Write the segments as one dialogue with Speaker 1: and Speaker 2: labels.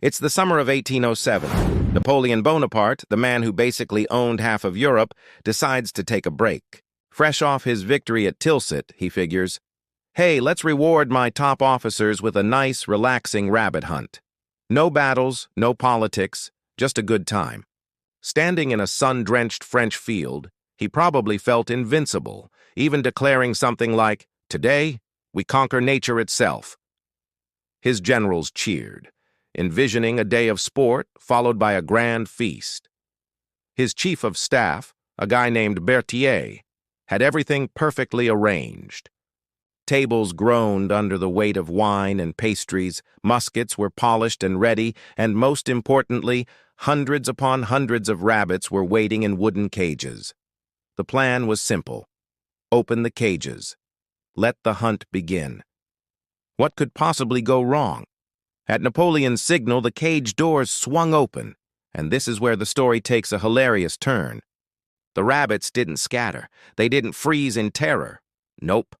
Speaker 1: It's the summer of 1807. Napoleon Bonaparte, the man who basically owned half of Europe, decides to take a break. Fresh off his victory at Tilsit, he figures, hey, let's reward my top officers with a nice, relaxing rabbit hunt. No battles, no politics, just a good time. Standing in a sun-drenched French field, he probably felt invincible, even declaring something like, "Today, we conquer nature itself." His generals cheered, envisioning a day of sport followed by a grand feast. His chief of staff, a guy named Berthier, had everything perfectly arranged. Tables groaned under the weight of wine and pastries, muskets were polished and ready, and most importantly, hundreds upon hundreds of rabbits were waiting in wooden cages. The plan was simple. Open the cages. Let the hunt begin. What could possibly go wrong? At Napoleon's signal, the cage doors swung open, and this is where the story takes a hilarious turn. The rabbits didn't scatter. They didn't freeze in terror. Nope.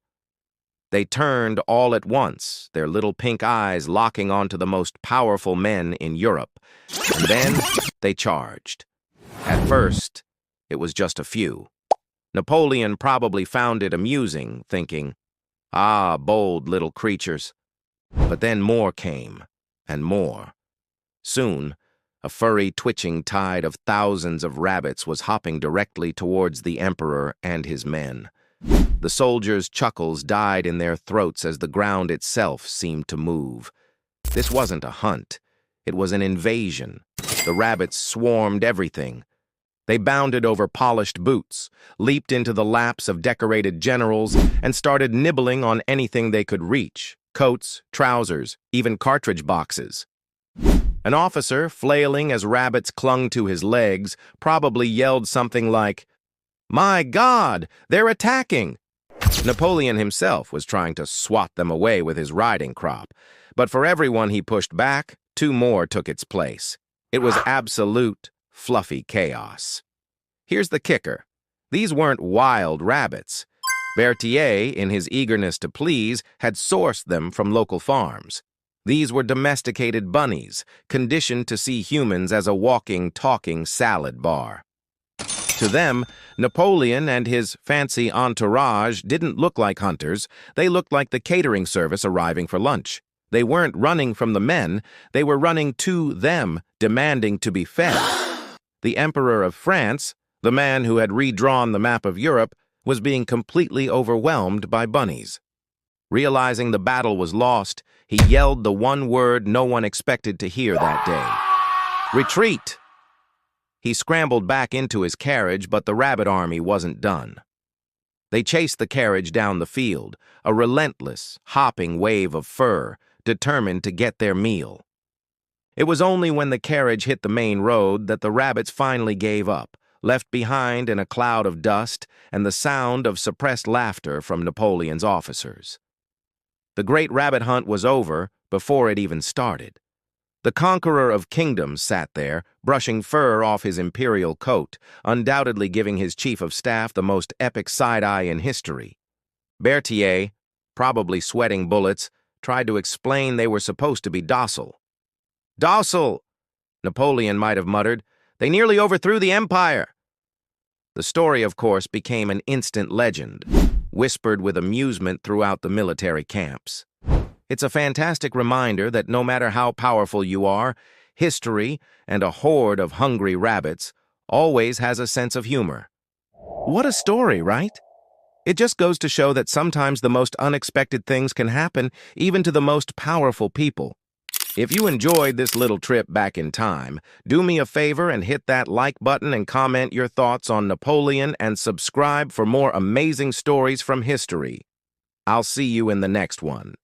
Speaker 1: They turned all at once, their little pink eyes locking onto the most powerful men in Europe. And then they charged. At first, it was just a few. Napoleon probably found it amusing, thinking, "Ah, bold little creatures." But then more came, and more. Soon, a furry, twitching tide of thousands of rabbits was hopping directly towards the emperor and his men. The soldiers' chuckles died in their throats as the ground itself seemed to move. This wasn't a hunt. It was an invasion. The rabbits swarmed everything. They bounded over polished boots, leaped into the laps of decorated generals, and started nibbling on anything they could reach: coats, trousers, even cartridge boxes. An officer, flailing as rabbits clung to his legs, probably yelled something like, "My God, they're attacking!" Napoleon himself was trying to swat them away with his riding crop, but for everyone he pushed back, two more took its place. It was absolute, fluffy chaos. Here's the kicker. These weren't wild rabbits. Berthier, in his eagerness to please, had sourced them from local farms. These were domesticated bunnies, conditioned to see humans as a walking, talking salad bar. To them, Napoleon and his fancy entourage didn't look like hunters. They looked like the catering service arriving for lunch. They weren't running from the men. They were running to them, demanding to be fed. The Emperor of France, the man who had redrawn the map of Europe, was being completely overwhelmed by bunnies. Realizing the battle was lost, he yelled the one word no one expected to hear that day: "Retreat!" He scrambled back into his carriage, but the rabbit army wasn't done. They chased the carriage down the field, a relentless, hopping wave of fur, determined to get their meal. It was only when the carriage hit the main road that the rabbits finally gave up, left behind in a cloud of dust and the sound of suppressed laughter from Napoleon's officers. The great rabbit hunt was over before it even started. The conqueror of kingdoms sat there, brushing fur off his imperial coat, undoubtedly giving his chief of staff the most epic side-eye in history. Berthier, probably sweating bullets, tried to explain they were supposed to be docile. "Docile!" Napoleon might have muttered. "They nearly overthrew the empire." The story, of course, became an instant legend, whispered with amusement throughout the military camps. It's a fantastic reminder that no matter how powerful you are, history and a horde of hungry rabbits always has a sense of humor. What a story, right? It just goes to show that sometimes the most unexpected things can happen even to the most powerful people. If you enjoyed this little trip back in time, do me a favor and hit that like button and comment your thoughts on Napoleon and subscribe for more amazing stories from history. I'll see you in the next one.